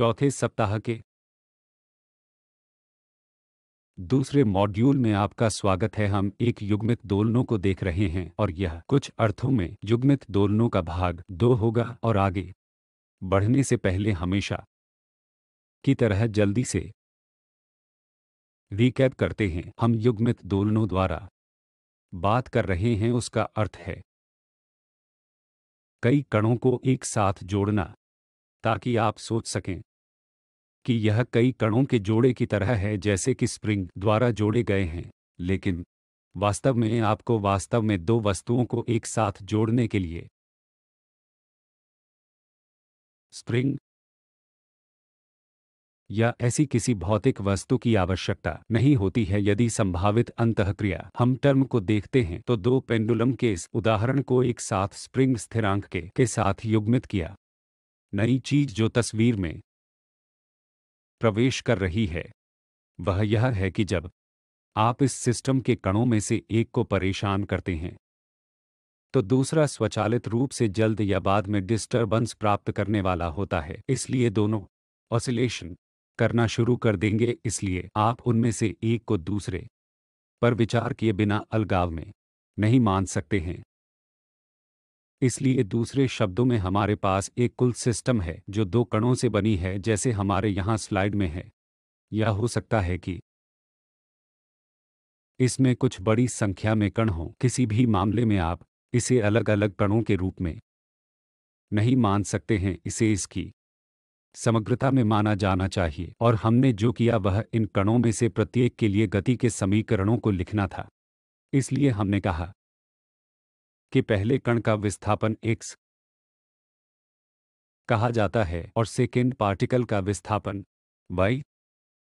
चौथे सप्ताह के दूसरे मॉड्यूल में आपका स्वागत है। हम एक युग्मित दोलनों को देख रहे हैं और यह कुछ अर्थों में युग्मित दोलनों का भाग 2 होगा। और आगे बढ़ने से पहले हमेशा की तरह जल्दी से रिकैप करते हैं। हम युग्मित दोलनों द्वारा बात कर रहे हैं, उसका अर्थ है कई कणों को एक साथ जोड़ना, ताकि आप सोच सकें कि यह कई कणों के जोड़े की तरह है, जैसे कि स्प्रिंग द्वारा जोड़े गए हैं। लेकिन वास्तव में आपको वास्तव में दो वस्तुओं को एक साथ जोड़ने के लिए स्प्रिंग या ऐसी किसी भौतिक वस्तु की आवश्यकता नहीं होती है। यदि संभावित अंतःक्रिया हम टर्म को देखते हैं तो दो पेंडुलम के इस उदाहरण को एक साथ स्प्रिंग स्थिरांक के साथ युग्मित किया। नई चीज जो तस्वीर में प्रवेश कर रही है वह यह है कि जब आप इस सिस्टम के कणों में से एक को परेशान करते हैं तो दूसरा स्वचालित रूप से जल्द या बाद में डिस्टर्बेंस प्राप्त करने वाला होता है। इसलिए दोनों ऑसिलेशन करना शुरू कर देंगे। इसलिए आप उनमें से एक को दूसरे पर विचार किए बिना अलगाव में नहीं मान सकते हैं। इसलिए दूसरे शब्दों में हमारे पास एक कुल सिस्टम है जो दो कणों से बनी है, जैसे हमारे यहाँ स्लाइड में है। यह हो सकता है कि इसमें कुछ बड़ी संख्या में कण हों। किसी भी मामले में आप इसे अलग अलग कणों के रूप में नहीं मान सकते हैं, इसे इसकी समग्रता में माना जाना चाहिए। और हमने जो किया वह इन कणों में से प्रत्येक के लिए गति के समीकरणों को लिखना था। इसलिए हमने कहा कि पहले कण का विस्थापन x कहा जाता है और सेकेंड पार्टिकल का विस्थापन y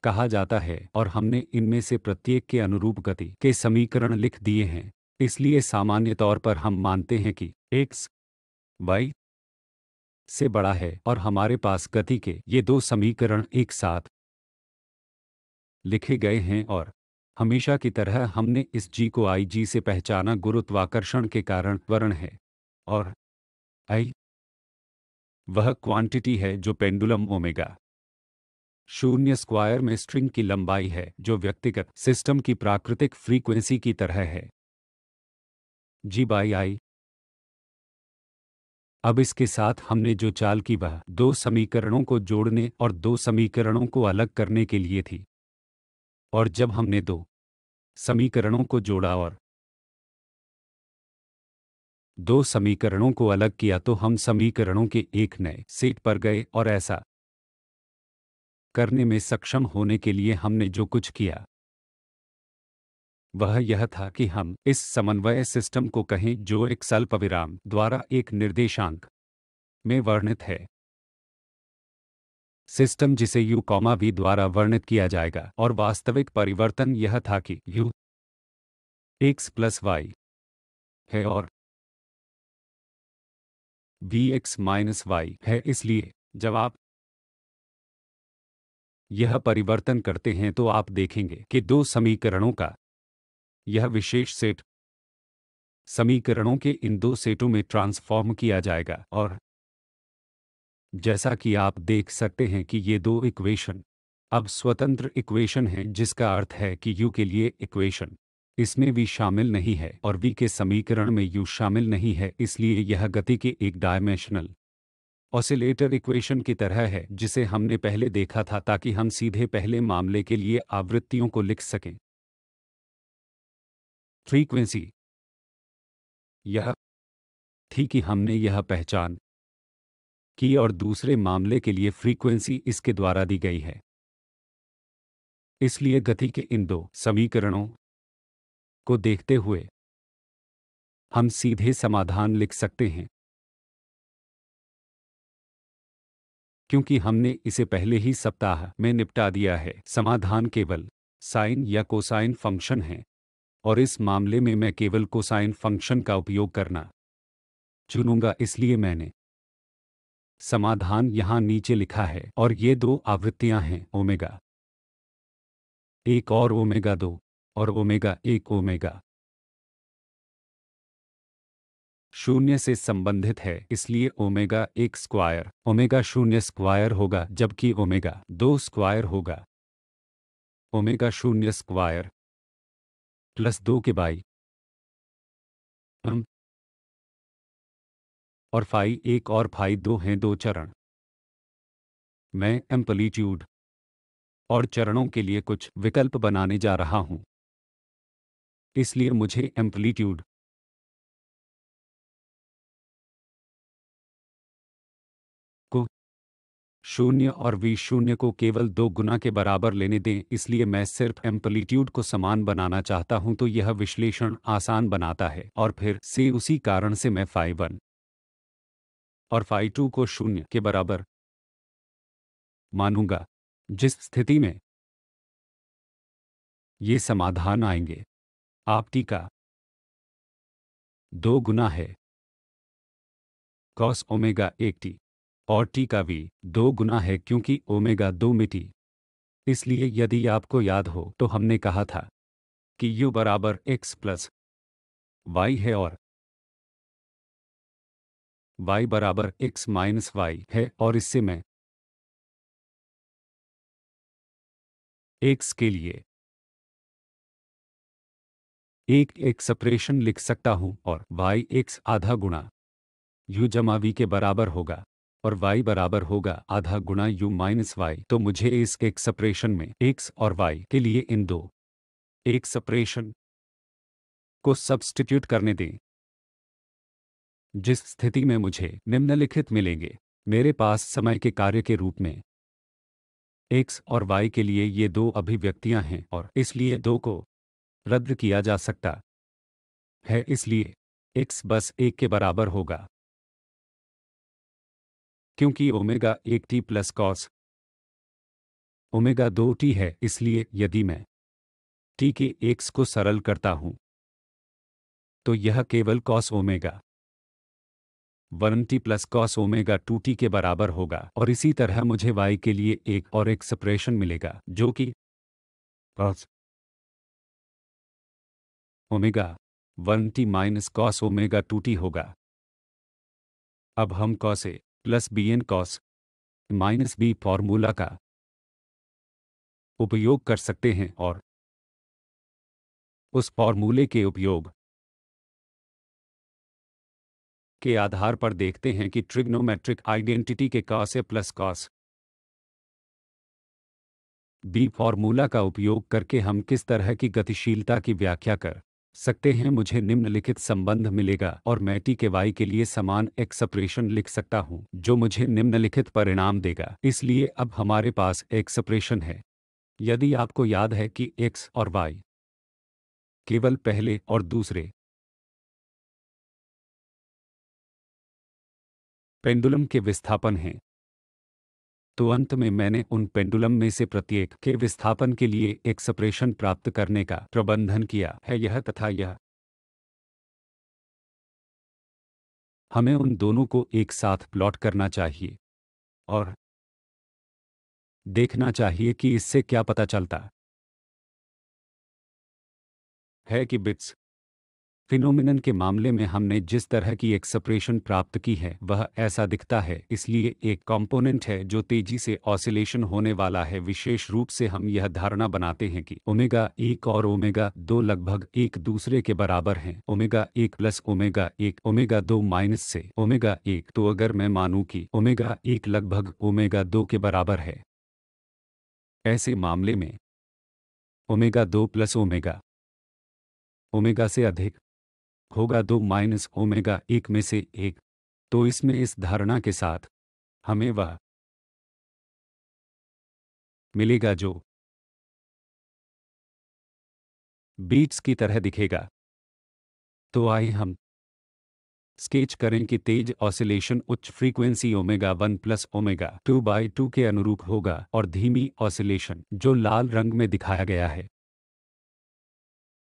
कहा जाता है, और हमने इनमें से प्रत्येक के अनुरूप गति के समीकरण लिख दिए हैं। इसलिए सामान्य तौर पर हम मानते हैं कि x y से बड़ा है और हमारे पास गति के ये दो समीकरण एक साथ लिखे गए हैं। और हमेशा की तरह हमने इस g को i g से पहचाना गुरुत्वाकर्षण के कारण त्वरण है, और i वह क्वांटिटी है जो पेंडुलम ओमेगा 0 स्क्वायर में स्ट्रिंग की लंबाई है, जो व्यक्तिगत सिस्टम की प्राकृतिक फ्रीक्वेंसी की तरह है g/i। अब इसके साथ हमने जो चाल की वह दो समीकरणों को जोड़ने और दो समीकरणों को अलग करने के लिए थी। और जब हमने दो समीकरणों को जोड़ा और दो समीकरणों को अलग किया तो हम समीकरणों के एक नए सेट पर गए। और ऐसा करने में सक्षम होने के लिए हमने जो कुछ किया वह यह था कि हम इस समन्वय सिस्टम को कहें, जो एक अल्पविराम द्वारा एक निर्देशांक में वर्णित है। सिस्टम जिसे u, v द्वारा वर्णित किया जाएगा। और वास्तविक परिवर्तन यह था कि u x प्लस y है और v x माइनस y है। इसलिए जब आप यह परिवर्तन करते हैं तो आप देखेंगे कि दो समीकरणों का यह विशेष सेट समीकरणों के इन दो सेटों में ट्रांसफॉर्म किया जाएगा। और जैसा कि आप देख सकते हैं कि ये दो इक्वेशन अब स्वतंत्र इक्वेशन हैं, जिसका अर्थ है कि u के लिए इक्वेशन इसमें v शामिल नहीं है और v के समीकरण में u शामिल नहीं है। इसलिए यह गति के एक डायमेंशनल ऑसिलेटर इक्वेशन की तरह है जिसे हमने पहले देखा था, ताकि हम सीधे पहले मामले के लिए आवृत्तियों को लिख सकें। फ्रीक्वेंसी यह थी कि हमने यह पहचान की और दूसरे मामले के लिए फ्रीक्वेंसी इसके द्वारा दी गई है। इसलिए गति के इन दो समीकरणों को देखते हुए हम सीधे समाधान लिख सकते हैं, क्योंकि हमने इसे पहले ही सप्ताह में निपटा दिया है। समाधान केवल साइन या कोसाइन फंक्शन है, और इस मामले में मैं केवल कोसाइन फंक्शन का उपयोग करना चुनूंगा। इसलिए मैंने समाधान यहाँ नीचे लिखा है, और ये दो आवृत्तियां हैं, ओमेगा 1 और ओमेगा 2 और ओमेगा 1 ओमेगा शून्य से संबंधित है, इसलिए ओमेगा शून्य स्क्वायर होगा जबकि ओमेगा 2 स्क्वायर होगा। ओमेगा शून्य स्क्वायर प्लस 2 के बाई हम और फाई 1 और फाई 2 हैं दो चरण। मैं एम्पलीट्यूड और चरणों के लिए कुछ विकल्प बनाने जा रहा हूं, इसलिए मुझे एम्पलीट्यूड को शून्य और वी शून्य को केवल 2 गुना के बराबर लेने दें, इसलिए मैं सिर्फ एम्पलीट्यूड को समान बनाना चाहता हूं, तो यह विश्लेषण आसान बनाता है और फिर से उसी कारण से मैं फाई 1 और फाई 2 को शून्य के बराबर मानूंगा, जिस स्थिति में ये समाधान आएंगे। आप टी का 2 गुना है कॉस ओमेगा 1 टी और टी का वी 2 गुना है क्योंकि ओमेगा 2 में टी। इसलिए यदि आपको याद हो तो हमने कहा था कि u बराबर x प्लस वाई है और y बराबर x माइनस वाई है, और इससे मैं x के लिए एक एक्सप्रेशन लिख सकता हूं और y x आधा गुणा u जमा v के बराबर होगा और y बराबर होगा आधा गुणा u माइनस वाई। तो मुझे इस एक्सप्रेशन में x और y के लिए इन दो एक्सप्रेशन को सब्स्टिट्यूट करने दें, जिस स्थिति में मुझे निम्नलिखित मिलेंगे। मेरे पास समय के कार्य के रूप में x और y के लिए ये दो अभिव्यक्तियां हैं और इसलिए दो को रद्द किया जा सकता है, इसलिए x बस 1 के बराबर होगा क्योंकि omega 1 T plus cos omega 2 T है। इसलिए यदि मैं टी के x को सरल करता हूं तो यह केवल cos omega 1 T plus cos omega 2 T के बराबर होगा और इसी तरह मुझे y के लिए एक और एक्सप्रेशन मिलेगा जो कि cos omega 1 T minus cos omega 2 T होगा। अब हम cos A plus B and cos minus B formula का उपयोग कर सकते हैं और उस फॉर्मूले के उपयोग के आधार पर देखते हैं कि ट्रिग्नोमेट्रिक आइडेंटिटी के cos A plus cos B formula का उपयोग करके हम किस तरह की गतिशीलता की व्याख्या कर सकते हैं। मुझे निम्नलिखित संबंध मिलेगा और मैं टी के वाई के लिए समान एक्सप्रेशन लिख सकता हूं जो मुझे निम्नलिखित परिणाम देगा। इसलिए अब हमारे पास एक्सप्रेशन है। यदि आपको याद है कि x और y केवल पहले और दूसरे पेंडुलम के विस्थापन हैं, तो अंत में मैंने उन पेंडुलम में से प्रत्येक के विस्थापन के लिए एक्सप्रेशन प्राप्त करने का प्रबंधन किया है। यह तथा यह हमें उन दोनों को एक साथ प्लॉट करना चाहिए और देखना चाहिए कि इससे क्या पता चलता है कि बिट्स फिनोमिनन के मामले में हमने जिस तरह की एक्सप्रेशन प्राप्त की है वह ऐसा दिखता है। इसलिए एक कंपोनेंट है जो तेजी से ऑसिलेशन होने वाला है। विशेष रूप से हम यह धारणा बनाते हैं कि ओमेगा 1 और ओमेगा 2 लगभग एक दूसरे के बराबर हैं। Omega 1 plus omega 1 omega 2 minus से ओमेगा 1। तो अगर मैं मानूं कि ओमेगा 1 लगभग ओमेगा 2 के बराबर है, ऐसे मामले में ओमेगा 2 प्लस ओमेगा ओमेगा से अधिक होगा 2 माइनस ओमेगा 1 में से 1। तो इसमें इस धारणा के साथ हमें वह मिलेगा जो बीट्स की तरह दिखेगा। तो आइए हम स्केच करें कि तेज ऑसिलेशन उच्च फ्रीक्वेंसी ओमेगा 1 प्लस ओमेगा 2/2 के अनुरूप होगा और धीमी ऑसिलेशन जो लाल रंग में दिखाया गया है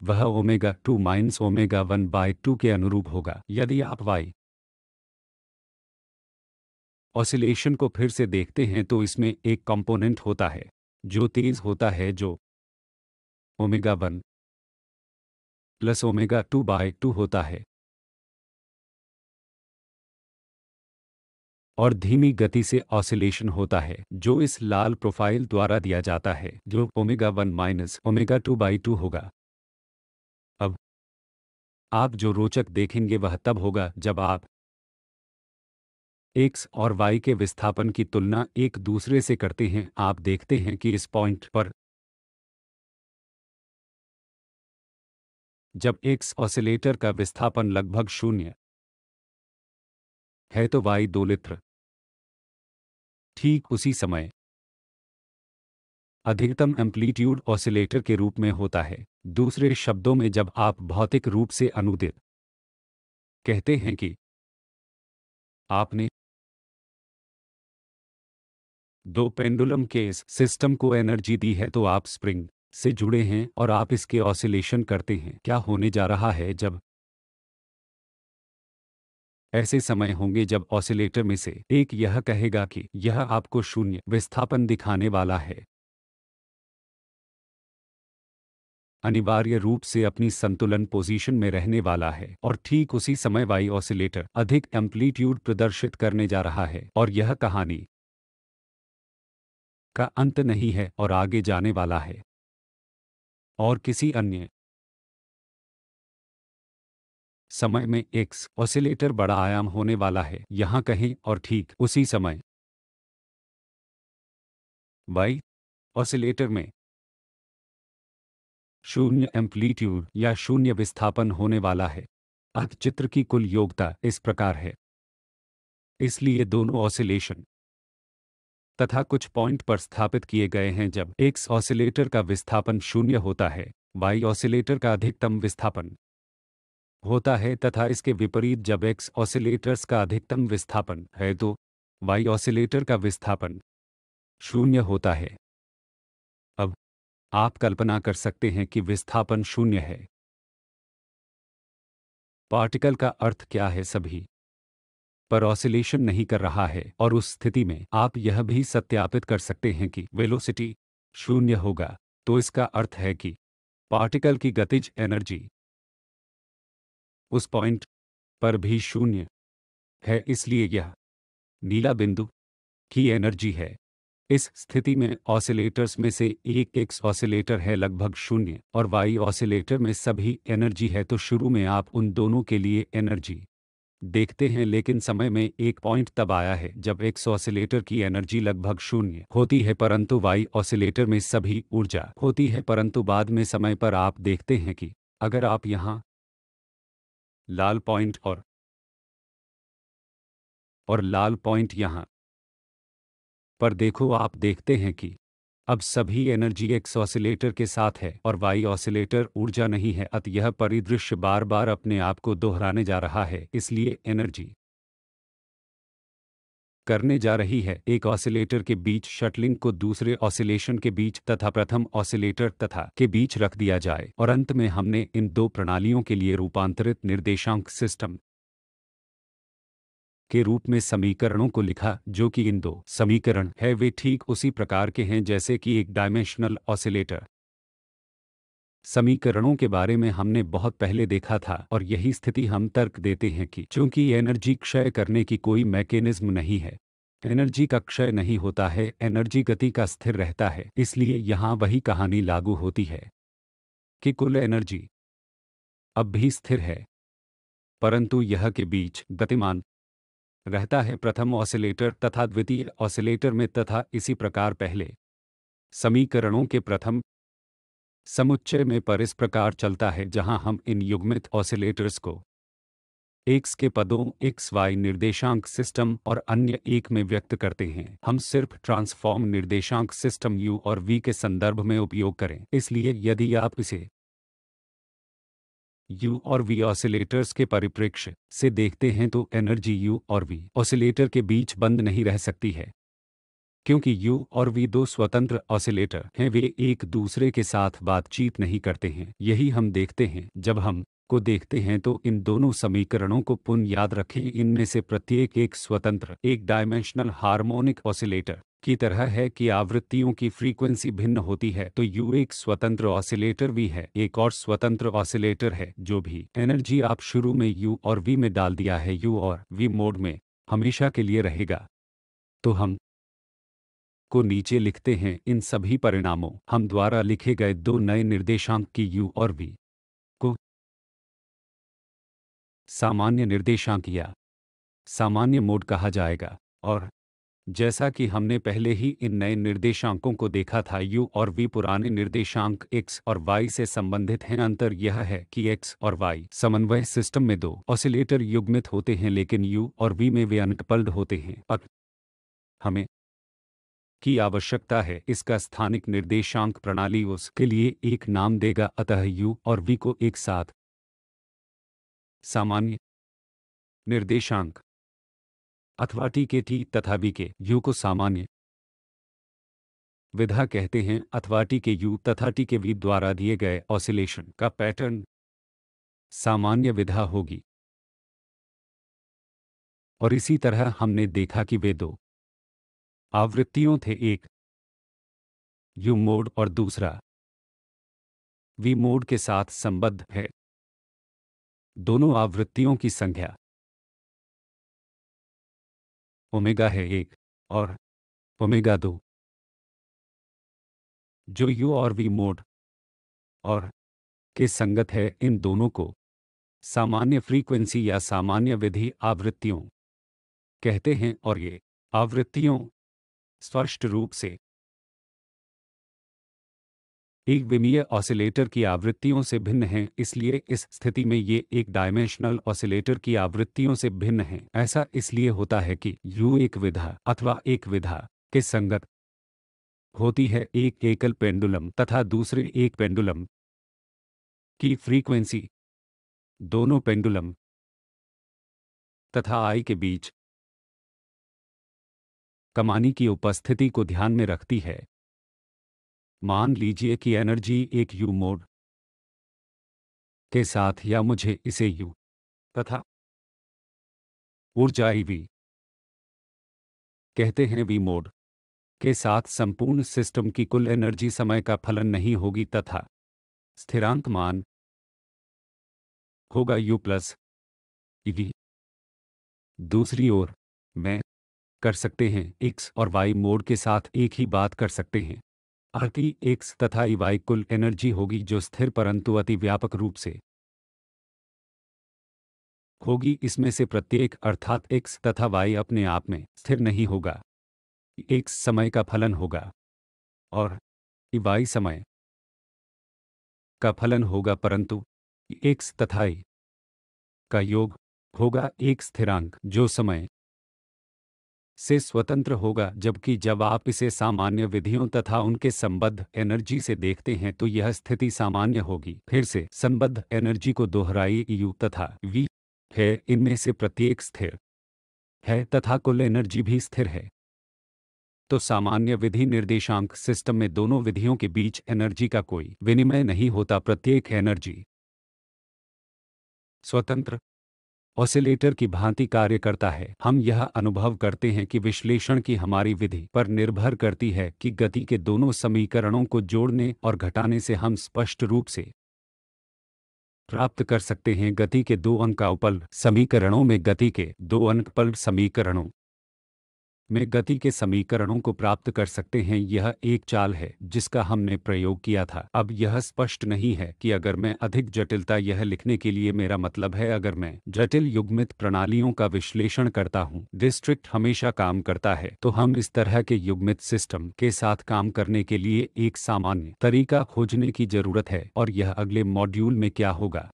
वह ओमेगा 2 माइनस ओमेगा 1/2 के अनुरूप होगा। यदि आप वाई ऑसिलेशन को फिर से देखते हैं तो इसमें एक कंपोनेंट होता है जो तेज होता है जो ओमेगा 1 प्लस ओमेगा 2/2 होता है। और धीमी गति से ऑसिलेशन होता है जो इस लाल प्रोफाइल द्वारा दिया जाता है, जो ओमेगा 1 माइनस ओमेगा 2/2 होगा। अब आप जो रोचक देखेंगे वह तब होगा जब आप एक्स और वाई के विस्थापन की तुलना एक दूसरे से करते हैं। आप देखते हैं कि इस पॉइंट पर जब एक्स ऑसिलेटर का विस्थापन लगभग 0 है तो वाई 2 लित्र ठीक उसी समय अधिकतम एम्पलीट्यूड ऑसिलेटर के रूप में होता है। दूसरे शब्दों में, जब आप भौतिक रूप से अनुदित कहते हैं कि आपने दो पेंडुलम के इस सिस्टम को एनर्जी दी है, तो आप स्प्रिंग से जुड़े हैं और आप इसके ऑसिलेशन करते हैं। क्या होने जा रहा है? जब ऐसे समय होंगे जब ऑसिलेटर में से एक यह कहेगा कि यह आपको 0 विस्थापन दिखाने वाला है, अनिवार्य रूप से अपनी संतुलन पोजीशन में रहने वाला है, और ठीक उसी समय वाई ऑसिलेटर अधिक एम्पलीट्यूड प्रदर्शित करने जा रहा है। और यह कहानी का अंत नहीं है और आगे जाने वाला है और किसी अन्य समय में एक्स ऑसिलेटर बड़ा आयाम होने वाला है यहाँ कहीं, और ठीक उसी समय वाई ऑसिलेटर में 0 एम्पलीट्यूड या 0 विस्थापन होने वाला है। अतः चित्र की कुल योग्यता इस प्रकार है। इसलिए दोनों ऑसिलेशन तथा कुछ पॉइंट पर स्थापित किए गए हैं जब एक्स ऑसिलेटर का विस्थापन 0 होता है, वाई ऑसिलेटर का अधिकतम विस्थापन होता है, तथा इसके विपरीत जब एक्स ऑसिलेटर्स का अधिकतम विस्थापन है तो वाई ऑसिलेटर का विस्थापन 0 होता है। अब आप कल्पना कर सकते हैं कि विस्थापन 0 है। पार्टिकल का अर्थ क्या है? सभी पर ऑसिलेशन नहीं कर रहा है, और उस स्थिति में आप यह भी सत्यापित कर सकते हैं कि वेलोसिटी 0 होगा। तो इसका अर्थ है कि पार्टिकल की गतिज एनर्जी उस पॉइंट पर भी 0 है, इसलिए यह नीला बिंदु की एनर्जी है। इस स्थिति में ऑसिलेटर्स में से एक एक्स ऑसिलेटर है लगभग 0 और वाई ऑसिलेटर में सभी एनर्जी है, तो शुरू में आप उन दोनों के लिए एनर्जी देखते हैं, लेकिन समय में एक पॉइंट तब आया है जब एक्स ऑसिलेटर की एनर्जी लगभग 0 होती है, परंतु वाई ऑसिलेटर में सभी ऊर्जा होती है। परंतु बाद में समय पर आप देखते हैं कि अगर आप यहाँ लाल पॉइंट और लाल पॉइंट यहाँ पर देखो, आप देखते हैं कि अब सभी एनर्जी एक्स ऑसिलेटर के साथ है और वाई ऑसिलेटर ऊर्जा नहीं है। अतः यह परिदृश्य बार बार अपने आप को दोहराने जा रहा है, इसलिए एनर्जी करने जा रही है एक ऑसिलेटर के बीच शटलिंग को दूसरे ऑसिलेशन के बीच तथा प्रथम ऑसिलेटर तथा के बीच रख दिया जाए, और अंत में हमने इन दो प्रणालियों के लिए रूपांतरित निर्देशांक सिस्टम के रूप में समीकरणों को लिखा, जो कि इन दो समीकरण है वे ठीक उसी प्रकार के हैं जैसे कि एक डायमेंशनल ऑसिलेटर समीकरणों के बारे में हमने बहुत पहले देखा था। और यही स्थिति हम तर्क देते हैं कि चूंकि एनर्जी क्षय करने की कोई मैकेनिज्म नहीं है, एनर्जी का क्षय नहीं होता है, एनर्जी गति का स्थिर रहता है, इसलिए यहाँ वही कहानी लागू होती है कि कुल एनर्जी अब भी स्थिर है, परंतु यह के बीच गतिमान रहता है प्रथम ऑसिलेटर तथा द्वितीय ऑसिलेटर में, तथा इसी प्रकार पहले समीकरणों के प्रथम समुच्चय में पर इस प्रकार चलता है, जहां हम इन युग्मित ऑसिलेटर्स को एक्स के पदों एक्स वाई निर्देशांक सिस्टम और अन्य एक में व्यक्त करते हैं। हम सिर्फ ट्रांसफॉर्म निर्देशांक सिस्टम u और v के संदर्भ में उपयोग करें, इसलिए यदि आप इसे u और v ऑसिलेटर्स के परिप्रेक्ष्य से देखते हैं तो एनर्जी u और v ऑसिलेटर के बीच बंद नहीं रह सकती है, क्योंकि u और v दो स्वतंत्र ऑसिलेटर हैं, वे एक दूसरे के साथ बातचीत नहीं करते हैं। यही हम देखते हैं जब हम को देखते हैं, तो इन दोनों समीकरणों को पुनः याद रखें। इनमें से प्रत्येक एक स्वतंत्र एक डायमेंशनल हार्मोनिक ऑसिलेटर की तरह है कि आवृत्तियों की फ्रीक्वेंसी भिन्न होती है, तो u एक स्वतंत्र ऑसिलेटर v है, एक और स्वतंत्र ऑसिलेटर है। जो भी एनर्जी आप शुरू में u और v में डाल दिया है, u और v मोड में हमेशा के लिए रहेगा। तो हम को नीचे लिखते हैं इन सभी परिणामों हम द्वारा लिखे गए दो नए निर्देशांक की u और v को सामान्य निर्देशांक या सामान्य मोड कहा जाएगा। और जैसा कि हमने पहले ही इन नए निर्देशांकों को देखा था, u और v पुराने निर्देशांक x और y से संबंधित हैं। अंतर यह है कि x और y समन्वय सिस्टम में दो ऑसिलेटर युग्मित होते हैं, लेकिन u और v में वे अनकपल्ड होते हैं। अब हमें की आवश्यकता है इसका स्थानिक निर्देशांक प्रणाली उस के लिए एक नाम देगा, अतः u और v को एक साथ सामान्य निर्देशांक अथवा t के t तथा v के u को सामान्य विधा कहते हैं, अथवा t के u तथा t के v द्वारा दिए गए ऑसिलेशन का पैटर्न सामान्य विधा होगी। और इसी तरह हमने देखा कि वे दो आवृत्तियों थे, एक u मोड और दूसरा v मोड के साथ संबद्ध है। दोनों आवृत्तियों की संख्या ओमेगा है 1 और ओमेगा 2, जो u और v मोड और के संगत है। इन दोनों को सामान्य फ्रीक्वेंसी या सामान्य विधि आवृत्तियों कहते हैं, और ये आवृत्तियों स्पष्ट रूप से एक विमीय ऑसिलेटर की आवृत्तियों से भिन्न हैं। इसलिए इस स्थिति में ये एक डायमेंशनल ऑसिलेटर की आवृत्तियों से भिन्न हैं। ऐसा इसलिए होता है कि u एक विधा अथवा एक विधा के संगत होती है। एक एकल पेंडुलम तथा दूसरे एक पेंडुलम की फ्रीक्वेंसी दोनों पेंडुलम तथा I के बीच कमानी की उपस्थिति को ध्यान में रखती है। मान लीजिए कि एनर्जी एक u मोड के साथ, या मुझे इसे u तथा ऊर्जा IV कहते हैं, v मोड के साथ संपूर्ण सिस्टम की कुल एनर्जी समय का फलन नहीं होगी तथा स्थिरांक मान होगा u प्लस IV। दूसरी ओर मैं कर सकते हैं x और y मोड के साथ एक ही बात कर सकते हैं। RT x तथा EY कुल एनर्जी होगी जो स्थिर परंतु अति व्यापक रूप से होगी। इसमें से प्रत्येक अर्थात x तथा y अपने आप में स्थिर नहीं होगा। x समय का फलन होगा और EY समय का फलन होगा, परंतु x तथा y का योग होगा एक स्थिरांक जो समय से स्वतंत्र होगा। जबकि जब आप इसे सामान्य विधियों तथा उनके संबद्ध एनर्जी से देखते हैं तो यह स्थिति सामान्य होगी। फिर से संबद्ध एनर्जी को दोहराइए, u तथा v है, इनमें से प्रत्येक स्थिर है तथा कुल एनर्जी भी स्थिर है। तो सामान्य विधि निर्देशांक सिस्टम में दोनों विधियों के बीच एनर्जी का कोई विनिमय नहीं होता। प्रत्येक एनर्जी स्वतंत्र ऑसिलेटर की भांति कार्य करता है। हम यह अनुभव करते हैं कि विश्लेषण की हमारी विधि पर निर्भर करती है कि गति के दोनों समीकरणों को जोड़ने और घटाने से हम स्पष्ट रूप से प्राप्त कर सकते हैं गति के दो अंकउपल समीकरणों में गति के दो अंकपल समीकरणों में गति के समीकरणों को प्राप्त कर सकते हैं। यह एक चाल है जिसका हमने प्रयोग किया था। अब यह स्पष्ट नहीं है कि अगर मैं अधिक जटिलता, यह लिखने के लिए मेरा मतलब है अगर मैं जटिल युग्मित प्रणालियों का विश्लेषण करता हूं, डिस्ट्रिक्ट हमेशा काम करता है, तो हम इस तरह के युग्मित सिस्टम के साथ काम करने के लिए एक सामान्य तरीका खोजने की जरूरत है। और यह अगले मॉड्यूल में क्या होगा।